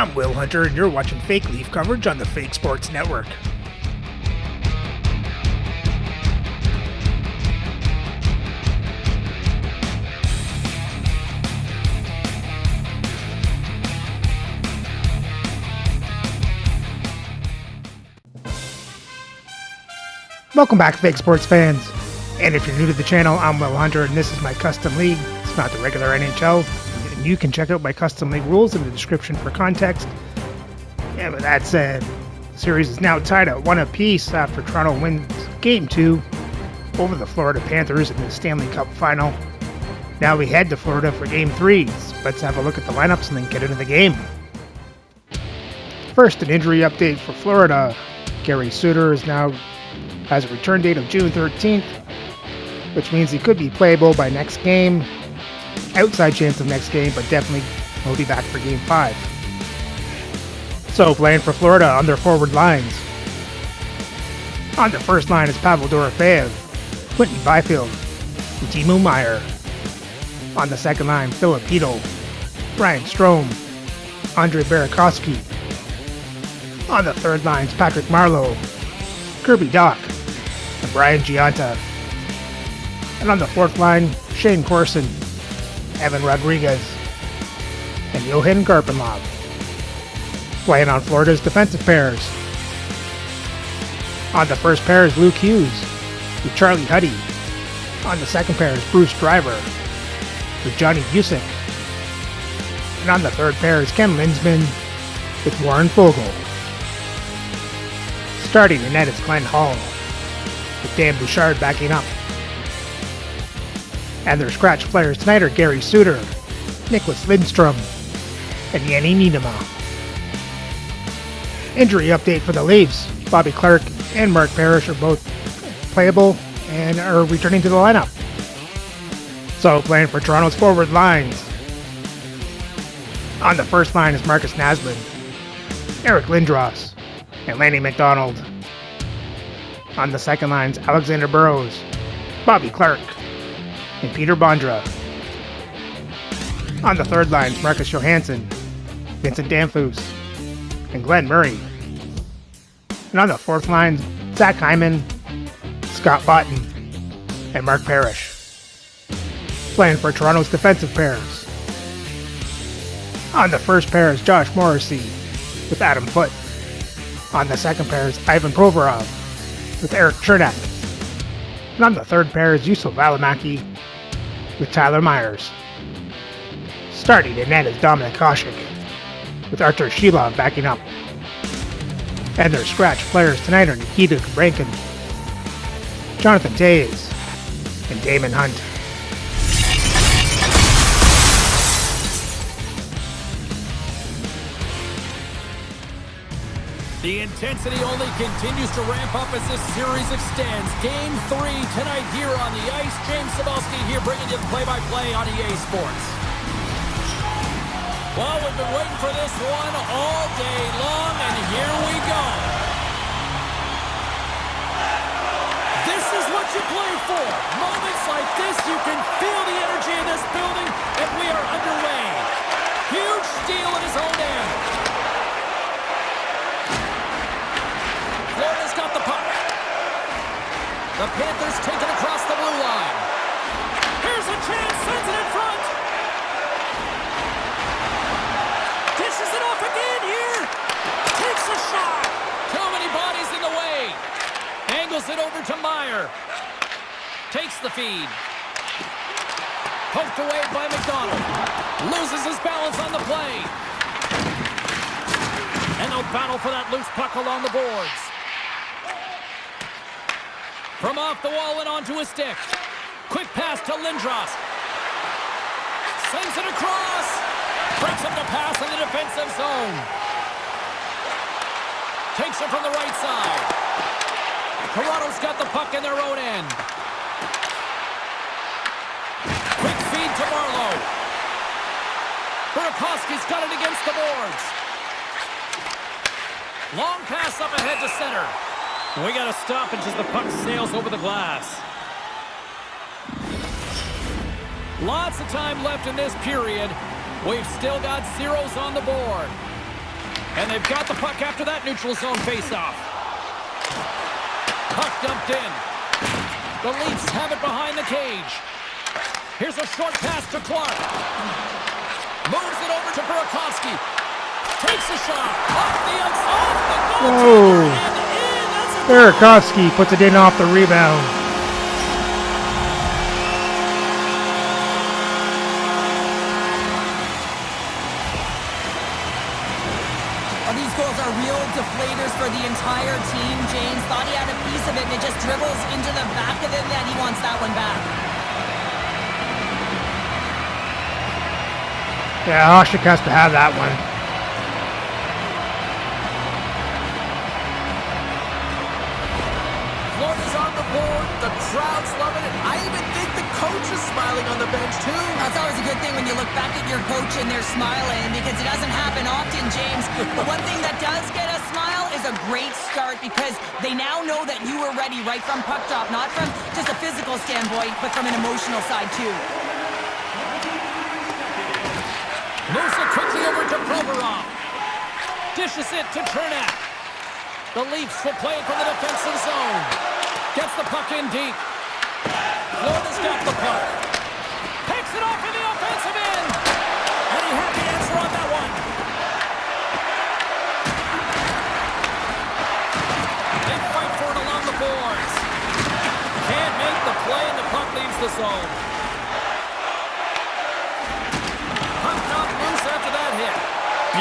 I'm Will Hunter, and you're watching Fake Leaf coverage on the Fake Sports Network. Welcome back, Fake Sports fans. And if you're new to the channel, I'm Will Hunter, and this is my custom league. It's not the regular NHL. And you can check out my custom league rules in the description for context. And with that said, the series is now tied at 1 apiece after Toronto wins Game 2 over the Florida Panthers in the Stanley Cup Final. Now we head to Florida for Game 3. Let's have a look at the lineups and then get into the game. First, an injury update for Florida. Gary Suter has a return date of June 13th, which means he could be playable by next game. Outside chance of next game, but definitely will be back for Game 5. So, playing for Florida on their forward lines. On the first line is Pavel Dorofeyev, Quinton Byfield, and Timo Meier. On the second line, Philip Hedl, Brian Strome, Andre Burakovsky. On the third line is Patrick Marleau, Kirby Dach, and Brian Gionta. And on the fourth line, Shane Corson, Evan Rodriguez, and Johan Garpenlov. Playing on Florida's defensive pairs. On the first pair is Luke Hughes with Charlie Huddy. On the second pair is Bruce Driver with Johnny Busick. And on the third pair is Ken Lindsman with Warren Fogle. Starting in net is Glenn Hall with Dan Bouchard backing up. And their scratch players tonight are Gary Suter, Nicholas Lindstrom, and Yanni Niedema. Injury update for the Leafs. Bobby Clarke and Mark Parrish are both playable and are returning to the lineup. So playing for Toronto's forward lines. On the first line is Marcus Naslund, Eric Lindros, and Lanny McDonald. On the second line is Alexander Burrows, Bobby Clarke, and Peter Bondra. On the third line is Marcus Johansson, Vincent Danfus, and Glenn Murray. And on the fourth line, Zach Hyman, Scott Botton, and Mark Parrish. Playing for Toronto's defensive pairs. On the first pair is Josh Morrissey with Adam Foote. On the second pair is Ivan Provorov with Eric Chernak. And on the third pair is Yusuf Valimaki with Tyler Myers. Starting in net is Dominik Hasek with Artur Shilov backing up. And their scratch players tonight are Nikita Kubrankin, Jonathan Toews, and Damon Hunt. The intensity only continues to ramp up as this series extends. Game 3 tonight here on the ice. James Cybulski here bringing you the play-by-play on EA Sports. Well, we've been waiting for this one all day long, and here we go. This is what you play for. Moments like this, you can feel the energy in this building, and we are underway. Huge steal in his own end. Florida's got the puck. The Panthers take it across the blue line. Here's a chance, sends it in front. Dishes it off again here. Takes a shot. Too many bodies in the way. Angles it over to Meier. Takes the feed. Poked away by McDonald. Loses his balance on the play. And they'll battle for that loose puck along the boards. From off the wall and onto his stick. Quick pass to Lindros. Sends it across. Breaks up the pass in the defensive zone. Takes it from the right side. Toronto's got the puck in their own end. Quick feed to Marleau. Burakovsky's got it against the boards. Long pass up ahead to center. We got to stop it as the puck sails over the glass. Lots of time left in this period. We've still got zeros on the board. And they've got the puck after that neutral zone faceoff. Puck dumped in. The Leafs have it behind the cage. Here's a short pass to Clark. Moves it over to Burakovsky. Takes a shot. Off the goal. Whoa. Burakovsky puts it in off the rebound. These goals are real deflators for the entire team. James thought he had a piece of it, and it just dribbles into the back of the net. He wants that one back. Yeah, Oshick has to have that one. Florida's on the board. The crowd's loving it. I even think the coach is smiling on the bench, too. That's always a good thing when you look back at your coach and they're smiling, because it doesn't happen often, James. But one thing that does get a smile is a great start, because they now know that you were ready right from puck drop, not from just a physical standpoint, but from an emotional side, too. Moves it quickly over to Provorov. Dishes it to Chernak. The Leafs will play it from the defensive zone. Gets the puck in deep. Florida's got the puck. Takes it off in the offensive end. And he had the answer on that one. They fight for it along the boards. Can't make the play, and the puck leaves the zone. Puck not loose after that hit.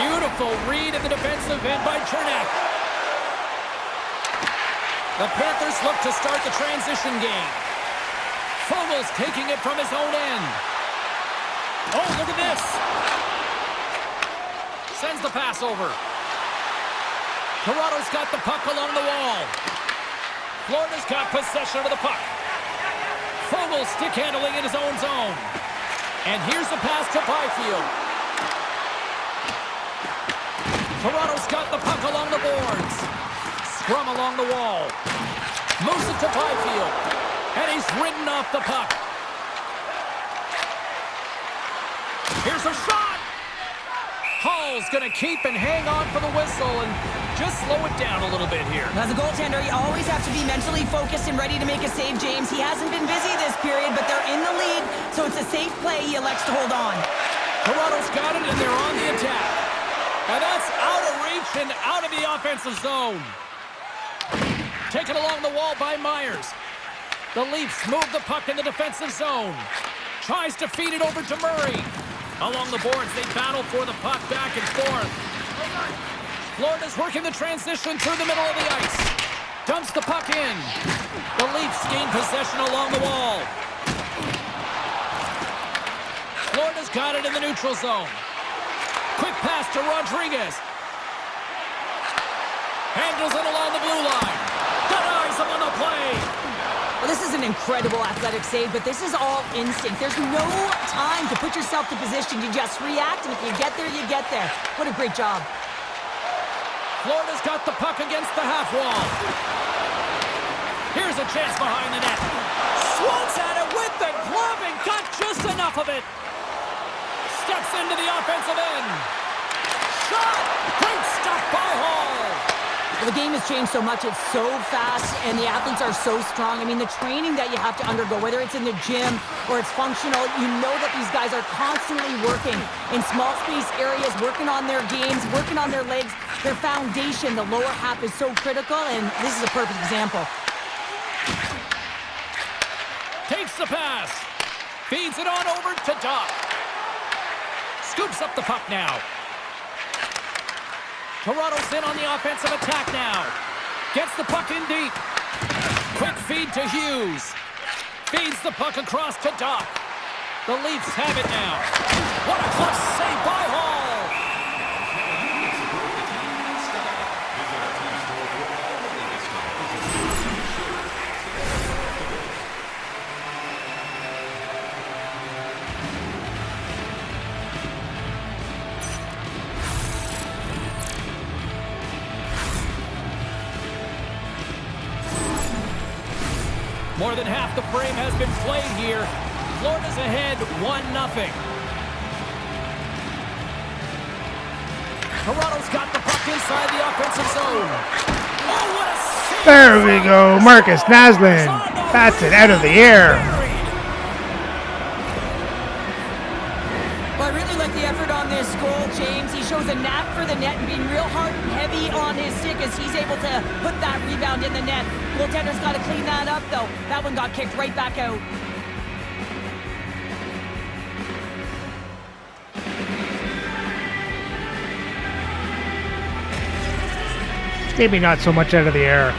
Beautiful read in the defensive end by Chernak. The Panthers look to start the transition game. Fogel's taking it from his own end. Oh, look at this. Sends the pass over. Toronto's got the puck along the wall. Florida's got possession of the puck. Fogel stick handling in his own zone. And here's the pass to Byfield. Toronto's got the puck along the boards. Scrum along the wall. Moves it to Byfield. And he's ridden off the puck. Here's a shot. Hall's going to keep and hang on for the whistle and just slow it down a little bit here. As a goaltender, you always have to be mentally focused and ready to make a save, James. He hasn't been busy this period, but they're in the lead, so it's a safe play. He elects to hold on. Toronto's got it, and they're on the attack. And that's out of reach and out of the offensive zone. Taken along the wall by Myers. The Leafs move the puck in the defensive zone. Tries to feed it over to Murray. Along the boards, they battle for the puck back and forth. Florida's working the transition through the middle of the ice. Dumps the puck in. The Leafs gain possession along the wall. Florida's got it in the neutral zone. Quick pass to Rodriguez. Handles it along the blue line. Denies him on the play. Well, this is an incredible athletic save, but this is all instinct. There's no time to put yourself to position. You just react, and if you get there, you get there. What a great job. Florida's got the puck against the half wall. Here's a chance behind the net. Swats at it with the glove and got just enough of it. Steps into the offensive end. Shot! Great stop by Hall. Well, the game has changed so much. It's so fast, and the athletes are so strong. I mean, the training that you have to undergo, whether it's in the gym or it's functional, you know that these guys are constantly working in small space areas, working on their games, working on their legs. Their foundation, the lower half, is so critical, and this is a perfect example. Takes the pass. Feeds it on over to Doc. Scoops up the puck now. Toronto's in on the offensive attack now. Gets the puck in deep. Quick feed to Hughes. Feeds the puck across to Doc. The Leafs have it now. What a clutch save by Hall. More than half the frame has been played here. Florida's ahead 1-0. Toronto's got the puck puck inside the offensive zone. Oh, what a save! There we go. Marcus Naslund bats it out of the air. Well, I really like the effort on this goal, James. He shows a knack for the net and being real hard and heavy on his stick as he's able to put that rebound in the net. Goaltender's got to clean that up, though. That one got kicked right back out. Maybe not so much out of the air.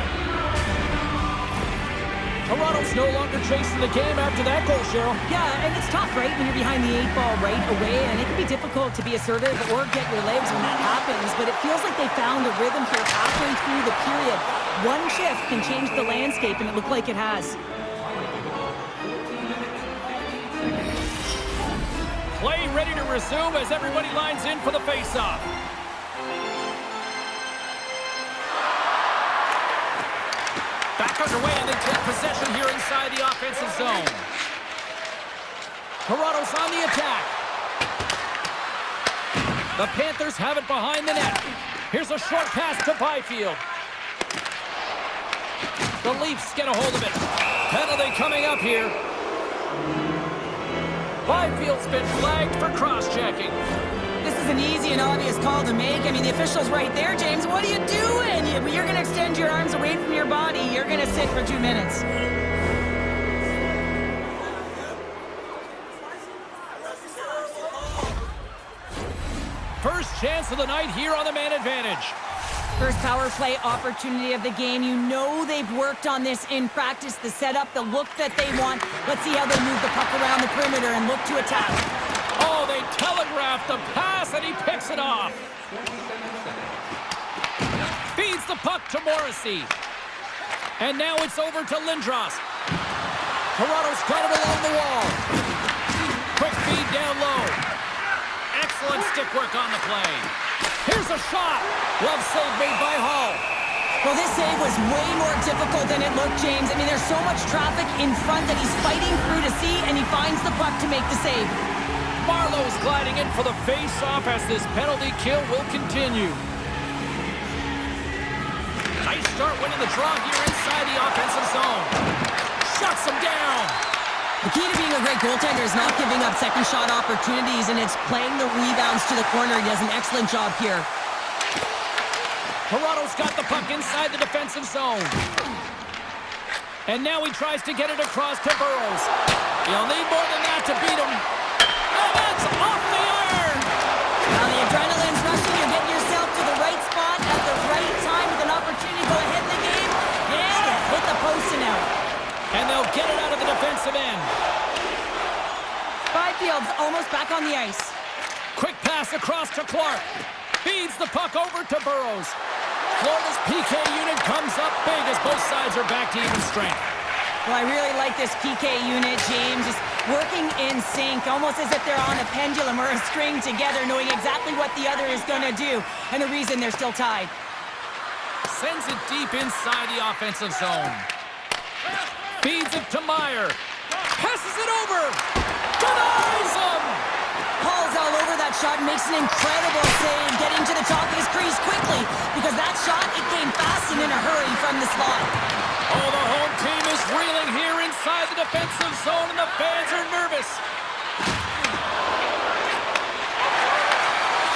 Toronto's no longer chasing the game after that goal, Cheryl. Yeah, and it's tough, right, when you're behind the 8 ball right away, and it can be difficult to be assertive or get your legs when that happens, but it feels like they found a rhythm here halfway through the period. One shift can change the landscape, and it looked like it has. Play ready to resume as everybody lines in for the face-off. Back underway, and they take possession here inside the offensive zone. Toronto's on the attack. The Panthers have it behind the net. Here's a short pass to Byfield. The Leafs get a hold of it. Penalty coming up here. Byfield's been flagged for cross-checking. This is an easy and obvious call to make. I mean, the official's right there, James. What are you doing? You're going to extend your arms away from your body. You're going to sit for 2 minutes. First chance of the night here on the man advantage. First power play opportunity of the game. You know they've worked on this in practice, the setup, the look that they want. Let's see how they move the puck around the perimeter and look to attack. Oh, they telegraphed the pass, and he picks it off. Feeds the puck to Morrissey. And now it's over to Lindros. Toronto's got it along the wall. Quick feed down low. Excellent stick work on the play. Here's a shot. Glove save made by Hall. Well, this save was way more difficult than it looked, James. I mean, there's so much traffic in front that he's fighting through to see, and he finds the puck to make the save. Marlowe's gliding in for the face-off as this penalty kill will continue. Nice start winning the draw here inside the offensive zone. Shuts him down. The key to being a great goaltender is not giving up second shot opportunities, and it's playing the rebounds to the corner. He does an excellent job here. Toronto's got the puck inside the defensive zone. And now he tries to get it across to Burrows. He'll need more than that to beat him. And that's off the iron! Now the adrenaline's rushing. You're getting yourself to the right spot at the right time with an opportunity to go ahead in the game. And it hit the post and out. And they'll get it out of the defensive end. Byfield's almost back on the ice. Quick pass across to Clark. Feeds the puck over to Burrows. Florida's PK unit comes up big as both sides are back to even strength. Well, I really like this PK unit, James. Just working in sync, almost as if they're on a pendulum or a string together, knowing exactly what the other is going to do, and the reason they're still tied. Sends it deep inside the offensive zone. Feeds it to Meyer. Passes it over. Denies him. Hall's all over that shot and makes an incredible save, getting to the top of his crease quickly, because that shot, it came fast and in a hurry from the slot. Oh, the home team is reeling here inside the defensive zone, and the fans are nervous.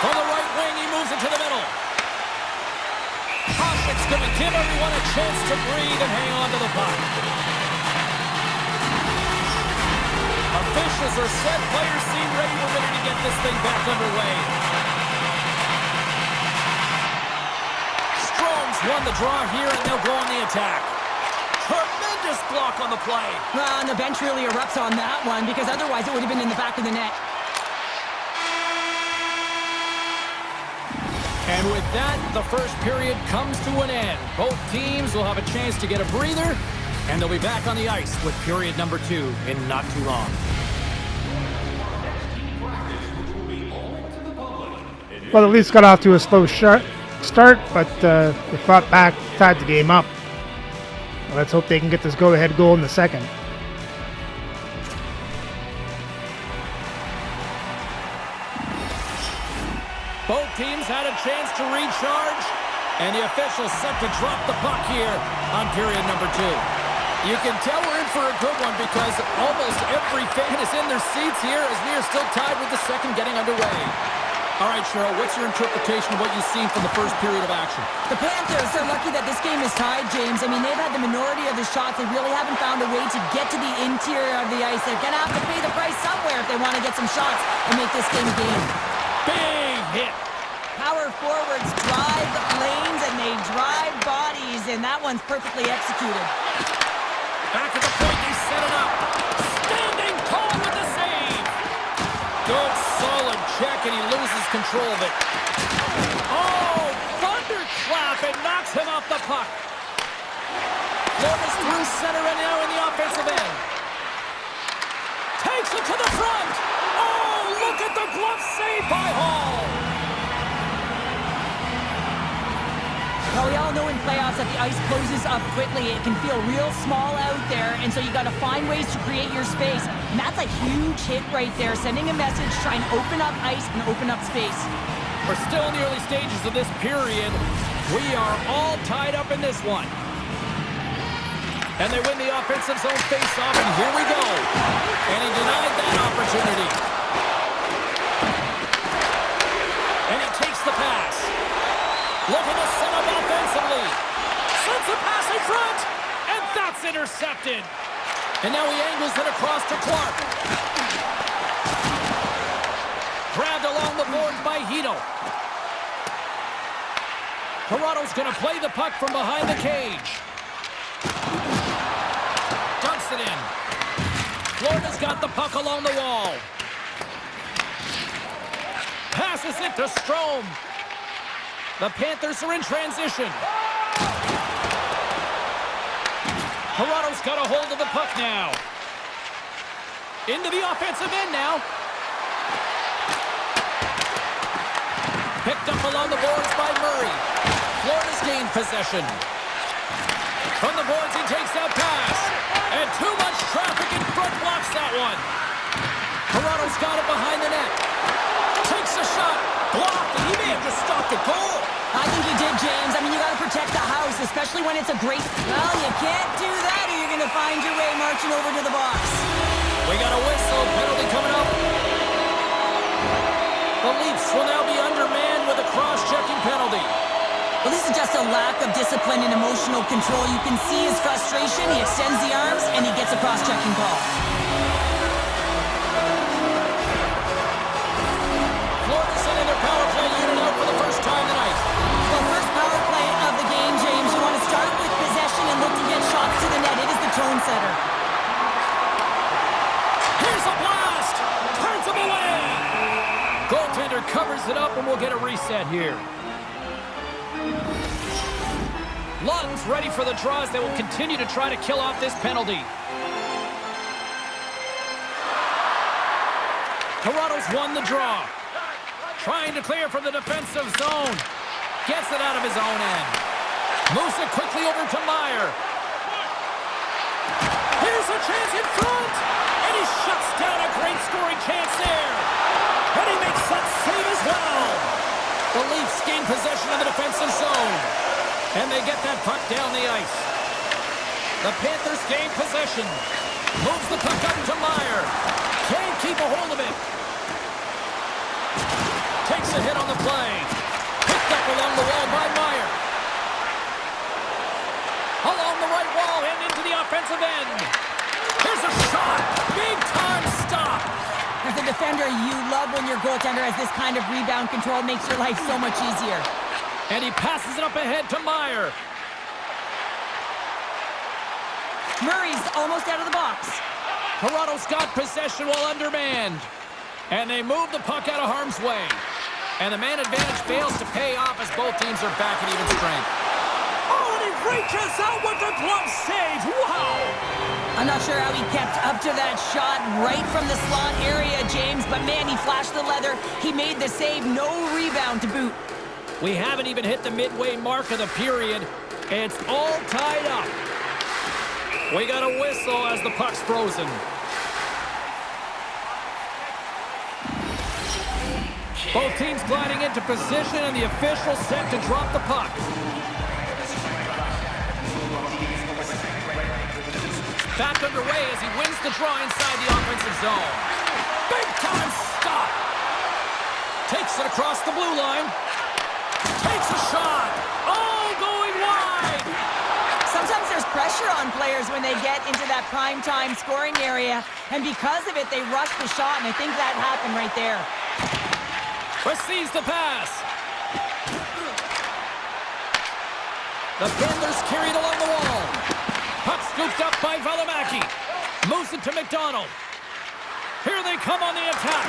From the right wing, he moves it to the middle. Koshik's going to give everyone a chance to breathe and hang on to the puck. Officials are set. Players seem ready. We're ready to get this thing back underway. Strome's won the draw here, and they'll go on the attack. Tremendous block on the play. Well, and the bench really erupts on that one, because otherwise it would have been in the back of the net. And with that, the first period comes to an end. Both teams will have a chance to get a breather, and they'll be back on the ice with period number 2 in not too long. Well, the Leafs got off to a slow start, but they fought back, tied the game up. Well, let's hope they can get this go-ahead goal in the second. Both teams had a chance to recharge, and the officials set to drop the puck here on period number 2. You can tell we're in for a good one because almost every fan is in their seats here as we are still tied with the second getting underway. All right, Cheryl, what's your interpretation of what you've seen from the first period of action? The Panthers are lucky that this game is tied, James. I mean, they've had the minority of the shots. They really haven't found a way to get to the interior of the ice. They're going to have to pay the price somewhere if they want to get some shots and make this game a game. Big hit. Power forwards drive lanes and they drive bodies, and that one's perfectly executed. Back at the point, they set it up. Standing tall with the save. Good, solid check, and he loses control of it. Oh, thunderclap, and knocks him off the puck. Florida's through center and now in the offensive end. Takes it to the front. Oh, look at the glove save by Hall. Well, we all know in playoffs that the ice closes up quickly. It can feel real small out there, and so you got to find ways to create your space. And that's a huge hit right there, sending a message, trying to open up ice and open up space. We're still in the early stages of this period. We are all tied up in this one. And they win the offensive zone face-off, and here we go. And he denied that opportunity. And he takes the pass. Looking to set up offensively. Sends a pass in front. And that's intercepted. And now he angles it across to Clark. Grabbed along the boards by Hito. Toronto's going to play the puck from behind the cage. Dumps it in. Florida's got the puck along the wall. Passes it to Strome. The Panthers are in transition. Toronto's got a hold of the puck now. Into the offensive end now. Picked up along the boards by Murray. Florida's gained possession. From the boards, he takes that pass. And too much traffic in front blocks that one. Toronto's got it behind the net. Takes a shot. Blocked, and he may have just stopped the goal. I think he did, James. I mean, you got to protect the house, especially when it's a great... Well, you can't do that or you're going to find your way marching over to the box. We got a whistle. Penalty coming up. The Leafs will now be undermanned with a cross-checking penalty. Well, this is just a lack of discipline and emotional control. You can see his frustration. He extends the arms, and he gets a cross-checking call. Florida sending their power play unit out for the first time tonight. Well, first power play of the game, James. You want to start with possession and look to get shots to the net. It is the tone setter. Here's a blast! Turns him away! Goaltender covers it up, and we'll get a reset here. Lund's ready for the draws. They will continue to try to kill off this penalty. Toronto's won the draw. Trying to clear from the defensive zone. Gets it out of his own end. Moves it quickly over to Meyer. Here's a chance in front. And he shuts down a great scoring chance there. And he makes that save as well. The Leafs gain possession of the defensive zone. And they get that puck down the ice. The Panthers gain possession. Moves the puck up to Meyer. Can't keep a hold of it. Takes a hit on the play. Picked up along the wall by Meyer. Along the right wall and into the offensive end. Here's a shot. Big time stop. As a defender, you love when your goaltender has this kind of rebound control. It makes your life so much easier. And he passes it up ahead to Meyer. Murray's almost out of the box. Toronto's got possession while undermanned. And they move the puck out of harm's way. And the man advantage fails to pay off as both teams are back at even strength. Oh, and he reaches out with the glove save. Wow! I'm not sure how he kept up to that shot right from the slot area, James, but man, he flashed the leather. He made the save, no rebound to boot. We haven't even hit the midway mark of the period. It's all tied up. We got a whistle as the puck's frozen. Both teams gliding into position, and the official set to drop the puck. Back underway as he wins the draw inside the offensive zone. Big time stop. Takes it across the blue line. Takes a shot. Oh, going wide. Sometimes there's pressure on players when they get into that prime time scoring area, and because of it, they rush the shot, and I think that happened right there. Receives the pass. The Panthers carried along the wall. Puck scooped up by Valimaki. Moves it to McDonald. Here they come on the attack.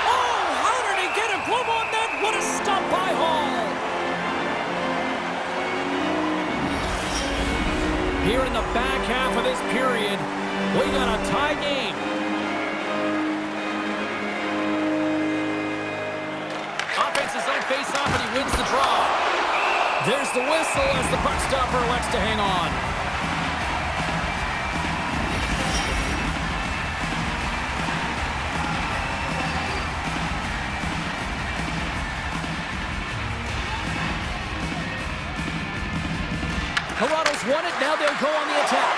Oh, how did he get a glove on that? What a stop by Hall. Here in the back half of this period, we got a tie game. Offense's own face-off, and he wins the draw. There's the whistle as the puck stopper elects to hang on. Toronto's won it. Now they'll go on the attack.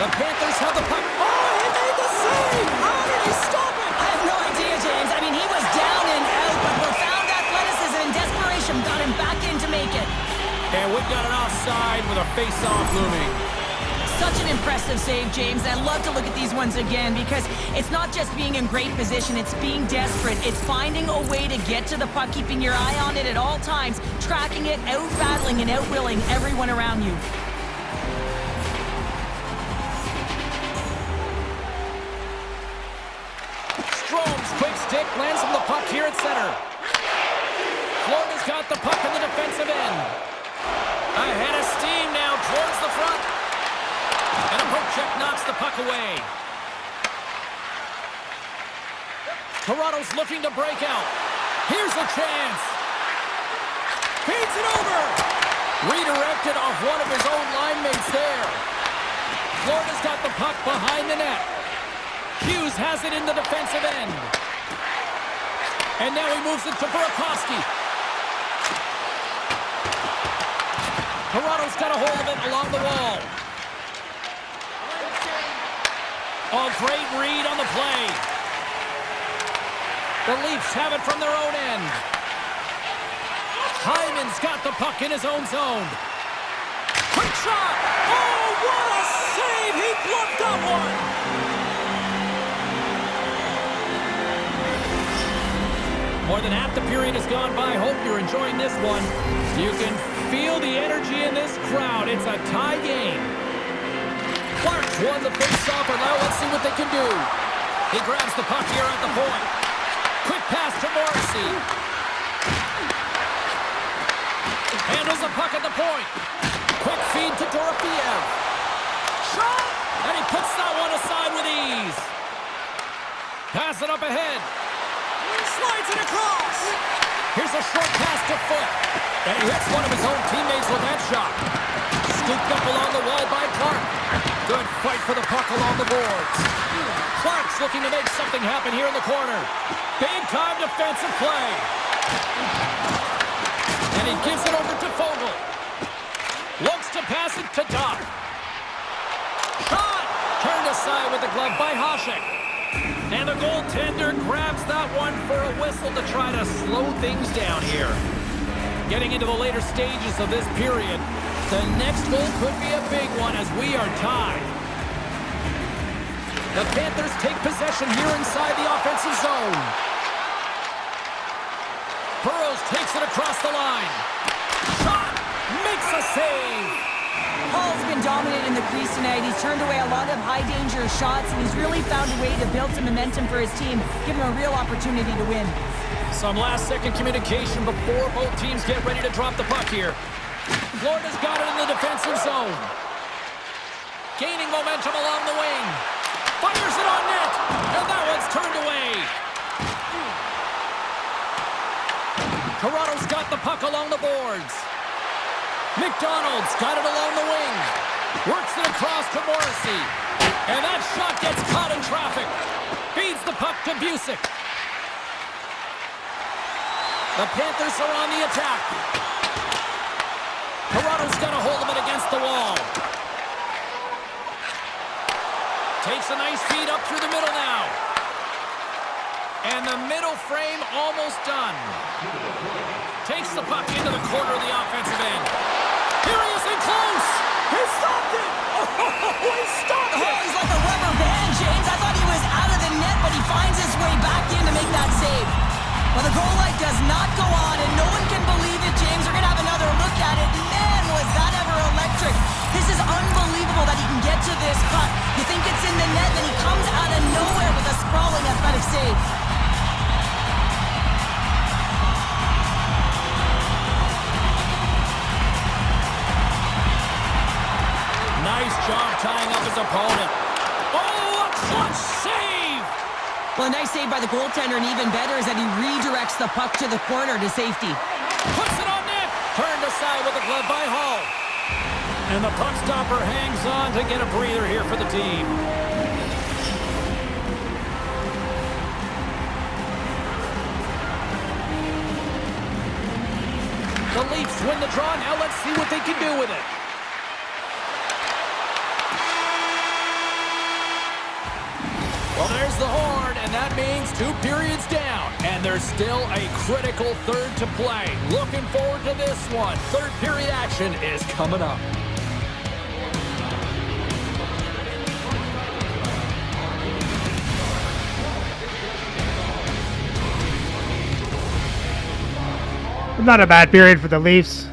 The Panthers have the puck. Oh, he made the save! How did he stop it? I have no idea, James. I mean, he was down and out, but profound athleticism and desperation got him back in to make it. And we've got an offside with a face-off looming. Such an impressive save, James. I love to look at these ones again because it's not just being in great position, it's being desperate. It's finding a way to get to the puck, keeping your eye on it at all times, tracking it, out-battling and out-willing everyone around you. Strome's quick stick lands on the puck here at center. Florida's got the puck in the defensive end. Ahead of steam now towards the front. And a poke check knocks the puck away. Toronto's looking to break out. Here's a chance. Feeds it over. Redirected off one of his own line mates there. Florida's got the puck behind the net. Hughes has it in the defensive end. And now he moves it to Burakovsky. Toronto's got a hold of it along the wall. Oh, great read on the play. The Leafs have it from their own end. Hyman's got the puck in his own zone. Quick shot! Oh, what a save! He bluffed that one! More than half the period has gone by. Hope you're enjoying this one. You can feel the energy in this crowd. It's a tie game. Clark won the face-off, and now let's see what they can do. He grabs the puck here at the point. Quick pass to Morrissey. Handles the puck at the point. Quick feed to Dorofeev. Shot! And he puts that one aside with ease. Pass it up ahead. Slides it across. Here's a short pass to Foot. And he hits one of his own teammates with that shot. Scooped up along the wall by Clark. Good fight for the puck along the boards. Clark's looking to make something happen here in the corner. Big-time defensive play. And he gives it over to Fogle. Looks to pass it to Doc. Shot! Turned aside with the glove by Hasek. And the goaltender grabs that one for a whistle to try to slow things down here. Getting into the later stages of this period, the next goal could be a big one as we are tied. The Panthers take possession here inside the offensive zone. Burrows takes it across the line. Shot! Makes a save! Hall's been dominant in the crease tonight. He's turned away a lot of high-danger shots, and he's really found a way to build some momentum for his team, give him a real opportunity to win. Some last-second communication before both teams get ready to drop the puck here. Florida's got it in the defensive zone. Gaining momentum along the wing. Fires it on net, and that one's turned away. Toronto's got the puck along the boards. McDonald's got it along the wing. Works it across to Morrissey. And that shot gets caught in traffic. Feeds the puck to Busick. The Panthers are on the attack. Toronto's got a hold of it against the wall. Takes a nice feed up through the middle now. And the middle frame almost done. Takes the puck into the corner of the offensive end. Here he is in close. He stopped it. Oh, he stopped it. Oh, he's like a rubber band, James. I thought he was out of the net, but he finds his way back in to make that save. Well, the goal light does not go on, and no one can believe it, James. We're going to have another look at it. Man, was that ever electric. This is unbelievable that he can get to this puck. You think it's in the net, then he comes out of nowhere with a sprawling athletic save. Nice job tying up his opponent. Oh, a clutch save! Well, a nice save by the goaltender, and even better is that he redirects the puck to the corner to safety. Puts it on net! Turned aside with a glove by Hall. And the puck stopper hangs on to get a breather here for the team. The Leafs win the draw. Now let's see what they can do with it. Well, there's the horn, and that means 2 periods down. And there's still a critical third to play. Looking forward to this one. Third period action is coming up. Not a bad period for the Leafs.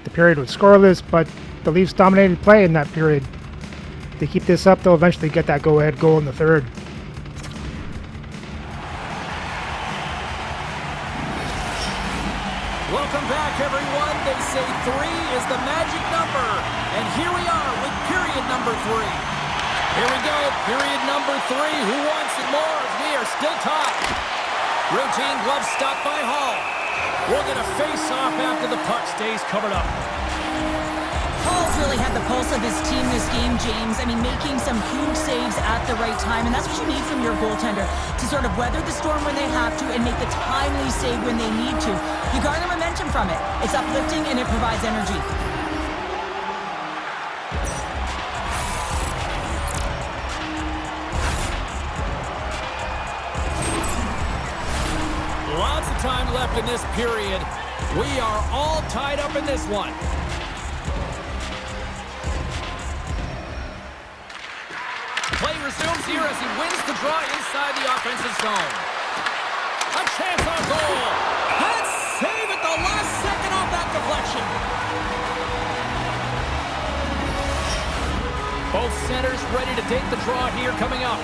The period was scoreless, but the Leafs dominated play in that period. If they keep this up, they'll eventually get that go-ahead goal in the third. Welcome back, everyone. They say 3 is the magic number. And here we are with period number 3. Here we go, period number 3. Who wants it more? We are still tied. Routine glove stop by Hall. We'll get a face-off after the puck stays covered up. Hall's really had the pulse of his team this game, James. I mean, making some huge saves at the right time, and that's what you need from your goaltender, to sort of weather the storm when they have to and make the timely save when they need to. You garner momentum from it. It's uplifting and it provides energy. Lots of time left in this period. We are all tied up in this one. Play resumes here as he wins the draw inside the offensive zone. A chance on goal. And save at the last second off that deflection. Both centers ready to take the draw here coming up.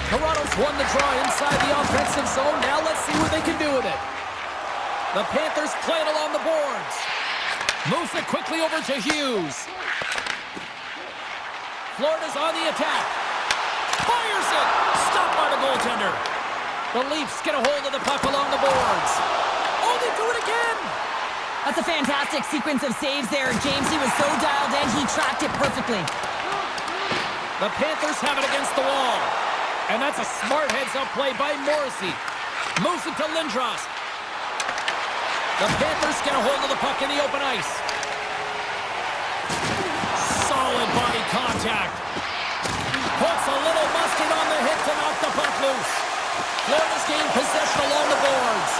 Toronto's won the draw inside the offensive zone. Now let's see what they can do with it. The Panthers play it along the boards. Moves it quickly over to Hughes. Florida's on the attack. Fires it. Stopped by the goaltender. The Leafs get a hold of the puck along the boards. Oh, they do it again. That's a fantastic sequence of saves there, James. He was so dialed in, he tracked it perfectly. The Panthers have it against the wall. And that's a smart heads-up play by Morrissey. Moves it to Lindros. The Panthers get a hold of the puck in the open ice. Solid body contact. Puts a little mustard on the hit to knock the puck loose. Florida's gained possession along the boards.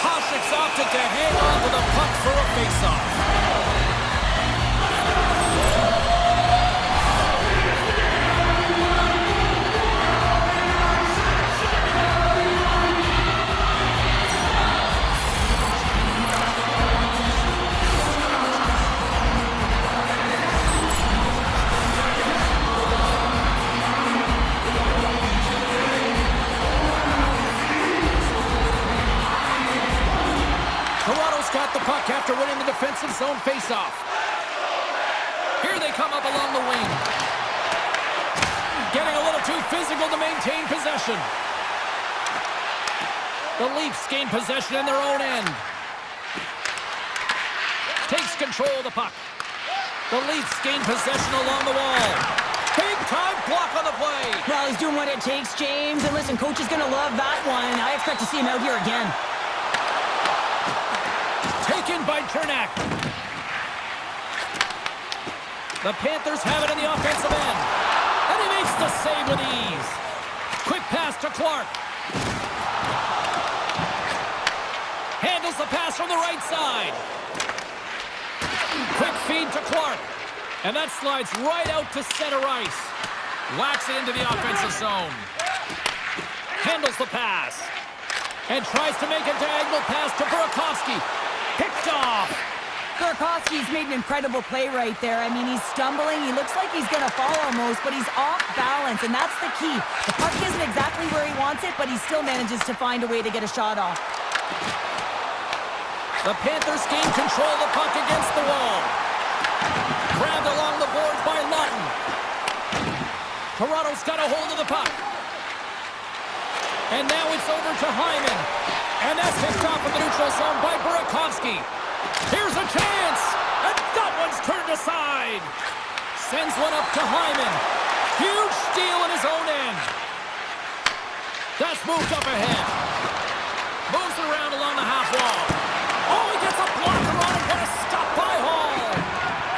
Hasek's opted to hang on to the puck for a face-off. Got the puck after winning the defensive zone faceoff. Here they come up along the wing. Getting a little too physical to maintain possession. The Leafs gain possession in their own end. Takes control of the puck. The Leafs gain possession along the wall. Big time, block on the play. Well, he's doing what it takes, James. And listen, coach is going to love that one. I expect to see him out here again. Taken by Chernak. The Panthers have it in the offensive end. And he makes the save with ease. Quick pass to Clark. Handles the pass from the right side. Quick feed to Clark. And that slides right out to center ice. Whacks it into the offensive zone. Handles the pass. And tries to make a diagonal pass to Burakovsky. Picked off. Burakovsky's made an incredible play right there. I mean, he's stumbling. He looks like he's going to fall almost, but he's off balance, and that's the key. The puck isn't exactly where he wants it, but he still manages to find a way to get a shot off. The Panthers gain control of the puck against the wall. Grabbed along the boards by Lawton. Toronto's got a hold of the puck. And now it's over to Hyman. And that's picked off in the neutral zone by Burakovsky. Here's a chance. And that one's turned aside. Sends one up to Hyman. Huge steal in his own end. That's moved up ahead. Moves it around along the half wall. Oh, he gets a blocker on it. What a stop by Hall.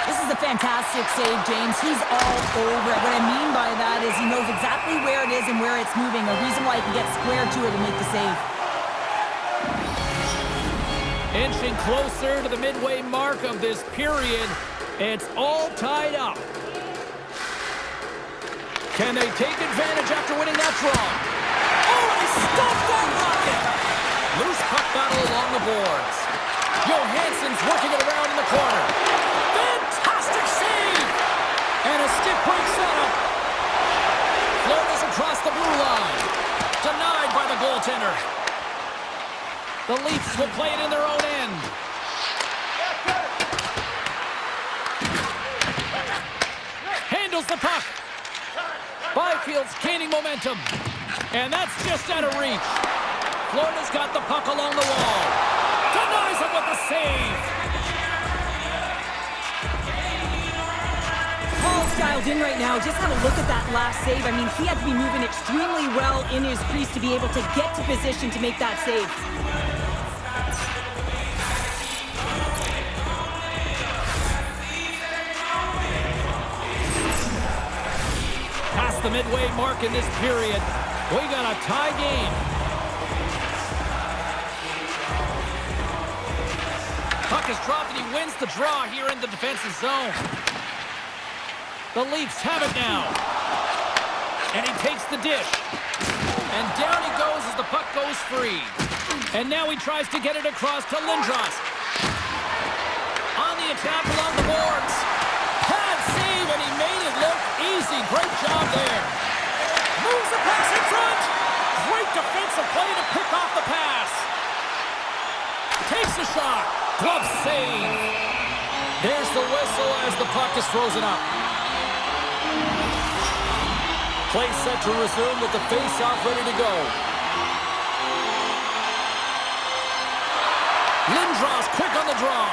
This is a fantastic save, James. He's all over it. What I mean by that is he knows exactly where it is and where it's moving. A reason why he can get square to it and make the save. Inching closer to the midway mark of this period. It's all tied up. Can they take advantage after winning that draw? Oh, he stopped that rocket! Loose puck battle along the boards. Johansson's working it around in the corner. Fantastic save! And a stick break setup. Florida's across the blue line. Denied by the goaltender. The Leafs will play it in their own end. Handles the puck. Byfield's gaining momentum. And that's just out of reach. Florida's got the puck along the wall. Denies him with the save. Paul's dialed in right now. Just have a look at that last save. I mean, he had to be moving extremely well in his crease to be able to get to position to make that save. Past the midway mark in this period, we got a tie game. Puck is dropped and he wins the draw here in the defensive zone. The Leafs have it now. And he takes the dish. And down he goes as the puck goes free. And now he tries to get it across to Lindros. On the attack along the boards. Pad save, and he made it look easy. Great job there. Moves the pass in front. Great defensive play to pick off the pass. Takes the shot. Glove save. There's the whistle as the puck is frozen up. Play set to resume with the face-off ready to go. Lindros quick on the draw.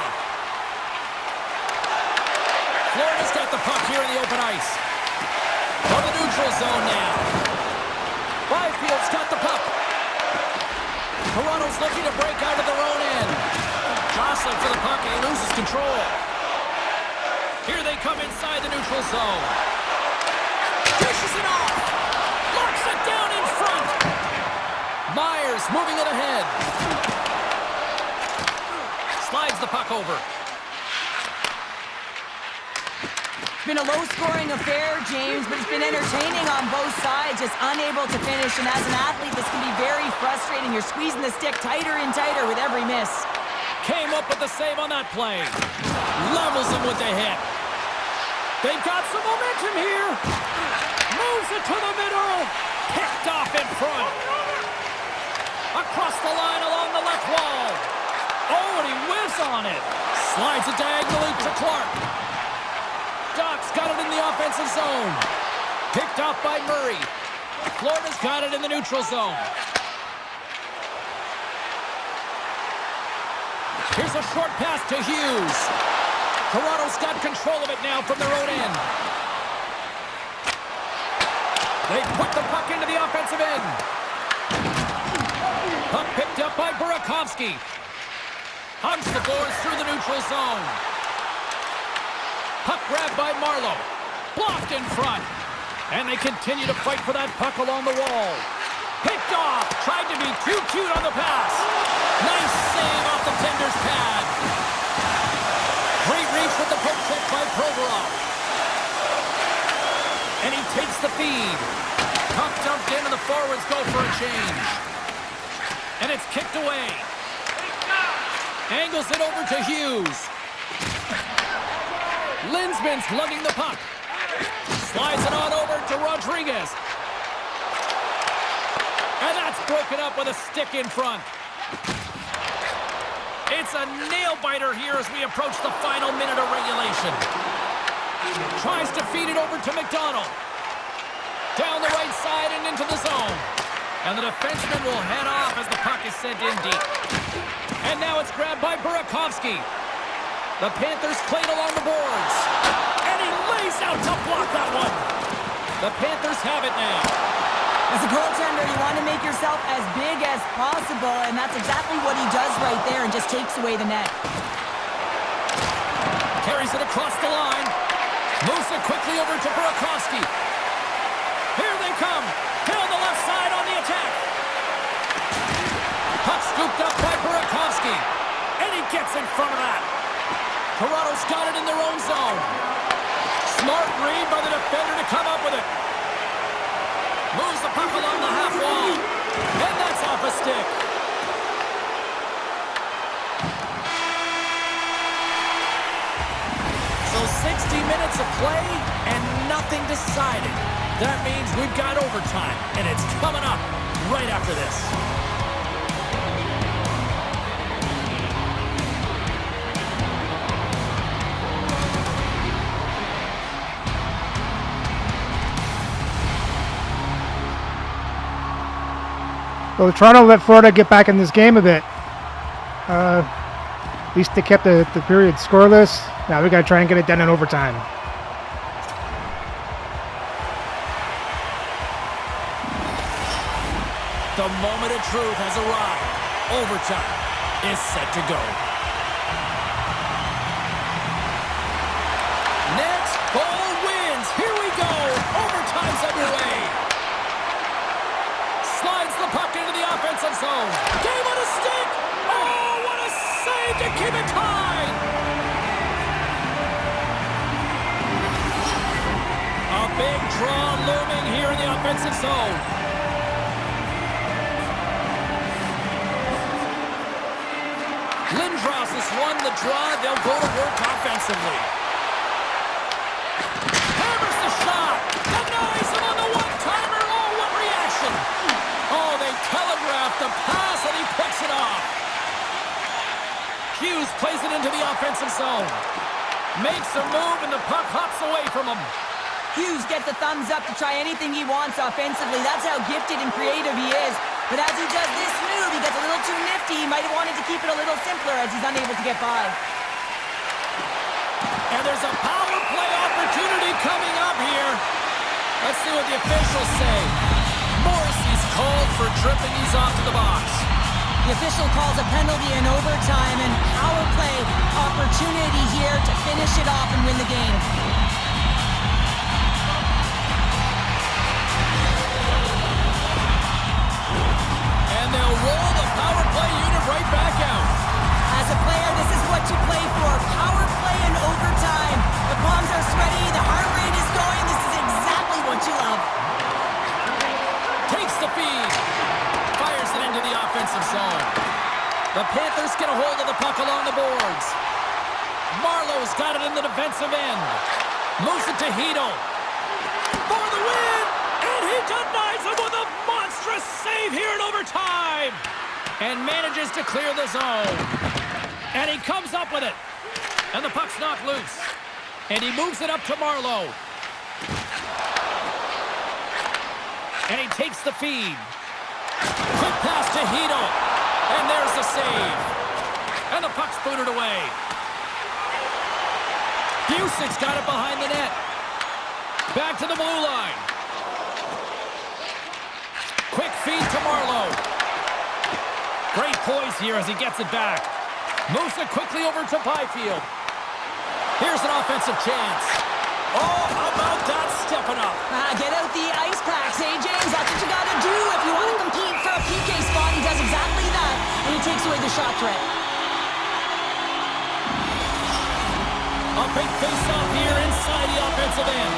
Florida's got the puck here in the open ice. On the neutral zone now. Byfield's got the puck. Toronto's looking to break out of their own end. Jostling for the puck and he loses control. Here they come inside the neutral zone. Dishes it off. Locks it down in front. Myers moving it ahead. Slides the puck over. It's been a low-scoring affair, James, but it's been entertaining on both sides, just unable to finish. And as an athlete, this can be very frustrating. You're squeezing the stick tighter and tighter with every miss. Came up with the save on that play. Levels him with the hit. They've got some momentum here. Moves it to the middle. Picked off in front. Across the line along the left wall. Oh, and he whiffs on it. Slides it diagonally to Clark. Doc's got it in the offensive zone. Picked off by Murray. Florida's got it in the neutral zone. Here's a short pass to Hughes. Toronto's got control of it now from their own end. They put the puck into the offensive end. Puck picked up by Burakovsky. Hugs the boards through the neutral zone. Puck grabbed by Marleau. Blocked in front. And they continue to fight for that puck along the wall. Picked off. Tried to be too cute on the pass. Nice save off the tender's pad. Great reach with the poke check by Provorov. And he takes the feed. Puck dumped in and the forwards go for a change. And it's kicked away. Angles it over to Hughes. Linsman's lugging the puck. Slides it on over to Rodriguez. And that's broken up with a stick in front. It's a nail-biter here as we approach the final minute of regulation. Tries to feed it over to McDonald. Down the right side and into the zone. And the defenseman will head off as the puck is sent in deep. And now it's grabbed by Burakovsky. The Panthers played along the boards. And he lays out to block that one. The Panthers have it now. As a goaltender, you want to make yourself as big as possible, and that's exactly what he does right there and just takes away the net. Carries it across the line. Moves it quickly over to Burakovsky. Here they come. Down the left side on the attack. Puck scooped up by Burakovsky. And he gets in front of that. Toronto's got it in their own zone. Smart read by the defender to come up with it. Moves the puck along the half wall. And that's off a stick. So 60 minutes of play and nothing decided. That means we've got overtime, and it's coming up right after this. Well, Toronto let Florida get back in this game a bit. At least they kept the period scoreless. Now we got to try and get it done in overtime. The moment of truth has arrived. Overtime is set to go. Next goal wins. Here we go. Overtime's underway. Slides the puck into the offensive zone. Game on a stick. Oh, what a save to keep it tied. A big draw looming here in the offensive zone. Lindros has won the draw. They'll go to work offensively. Hammers the shot. Denies him on the one-timer. Oh, what reaction. Oh, they telegraphed the pass, and he picks it off. Hughes plays it into the offensive zone. Makes a move, and the puck hops away from him. Hughes gets a thumbs up to try anything he wants offensively. That's how gifted and creative he is. But as he does this move, he gets a little too nifty. He might have wanted to keep it a little simpler as he's unable to get by. And there's a power play opportunity coming up here. Let's see what the officials say. Morrissey's called for tripping. He's off to the box. The official calls a penalty in overtime and power play opportunity here to finish it off and win the game. They'll roll the power play unit right back out. As a player, this is what you play for. Power play in overtime. The palms are sweaty. The heart rate is going. This is exactly what you love. Takes the feed. Fires it into the offensive zone. The Panthers get a hold of the puck along the boards. Marleau's got it in the defensive end. Moves it to Hedl. For the win! And he denies him with a monstrous save here in overtime. And manages to clear the zone. And he comes up with it. And the puck's knocked loose. And he moves it up to Marleau. And he takes the feed. Quick pass to Hedl. And there's the save. And the puck's booted away. Busic's got it behind the net. Back to the blue line. Quick feed to Marlowe. Great poise here as he gets it back. Moves it quickly over to Byfield. Here's an offensive chance. Oh, how about that stepping up? Get out the ice packs, hey, James. That's what you got to do if you want to compete for a PK spot. He does exactly that, and he takes away the shot threat. A big face-off here inside the offensive end.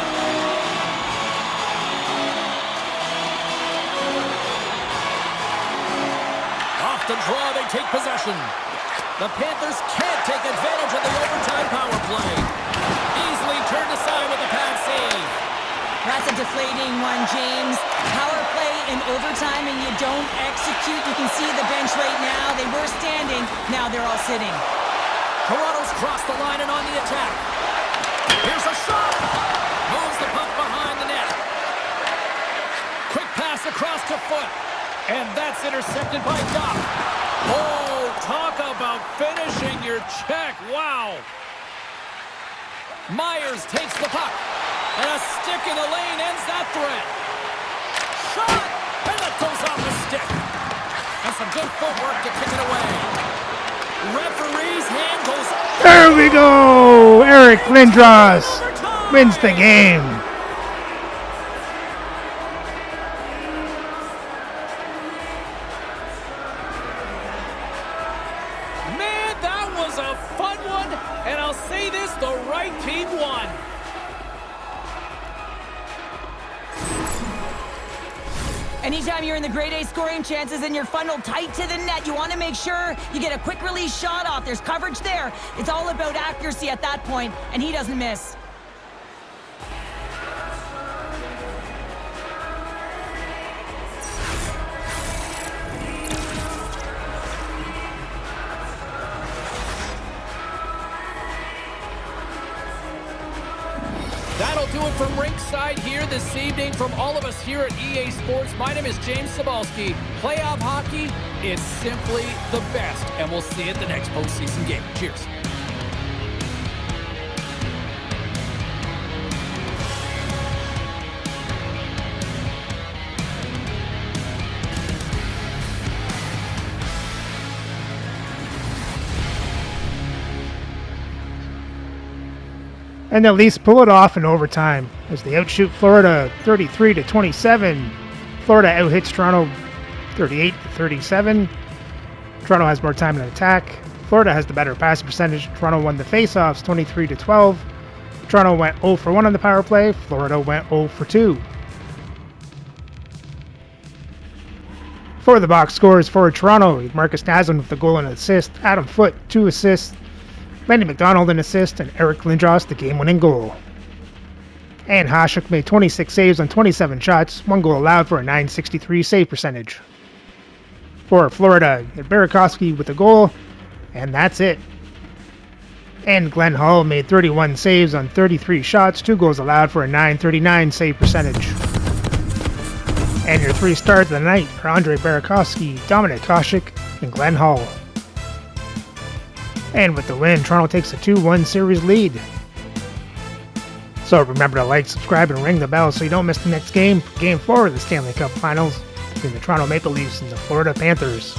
Off the draw, they take possession. The Panthers can't take advantage of the overtime power play. Easily turned aside with a pad save. That's a deflating one, James. Power play in overtime and you don't execute. You can see the bench right now. They were standing. Now they're all sitting. Toronto's crossed the line and on the attack. Here's a shot. Moves the puck behind the net. Quick pass across to Foot. And that's intercepted by Duff. Oh, talk about finishing your check. Wow. Myers takes the puck. And a stick in the lane ends that threat. Shot! And that goes off the stick. And some good footwork to kick it away. Referee's hand goes... There we go! Eric Lindros wins the game. Man, that was a fun one. And I'll say this, the right team won. Anytime you're in the grade A scoring chances and you're funneled tight to the net, you want to make sure you get a quick release shot off. There's coverage there. It's all about accuracy at that point, and he doesn't miss. That'll do it from Rinkside here this evening. From all of us here at EA Sports, my name is James Cybulski. Playoff hockey is simply the best, and we'll see you at the next postseason game. Cheers. And the Leafs pull it off in overtime as they outshoot Florida 33-27. Florida outhits Toronto 38-37. Toronto has more time in attack. Florida has the better passing percentage. Toronto won the faceoffs 23-12. Toronto went 0 for 1 on the power play. Florida went 0 for 2. For the box scores for Toronto, Marcus Naslund with the goal and assist. Adam Foote, 2 assists. Lenny McDonald an assist, and Eric Lindros the game-winning goal. And Hasek made 26 saves on 27 shots, 1 goal allowed for a .963 save percentage. For Florida, Burakovsky with a goal, and that's it. And Glenn Hall made 31 saves on 33 shots, 2 goals allowed for a .939 save percentage. And your 3 stars of the night are Andre Burakovsky, Dominik Hasek, and Glenn Hall. And with the win, Toronto takes a 2-1 series lead. So remember to like, subscribe, and ring the bell so you don't miss the next game, Game 4 of the Stanley Cup Finals between the Toronto Maple Leafs and the Florida Panthers.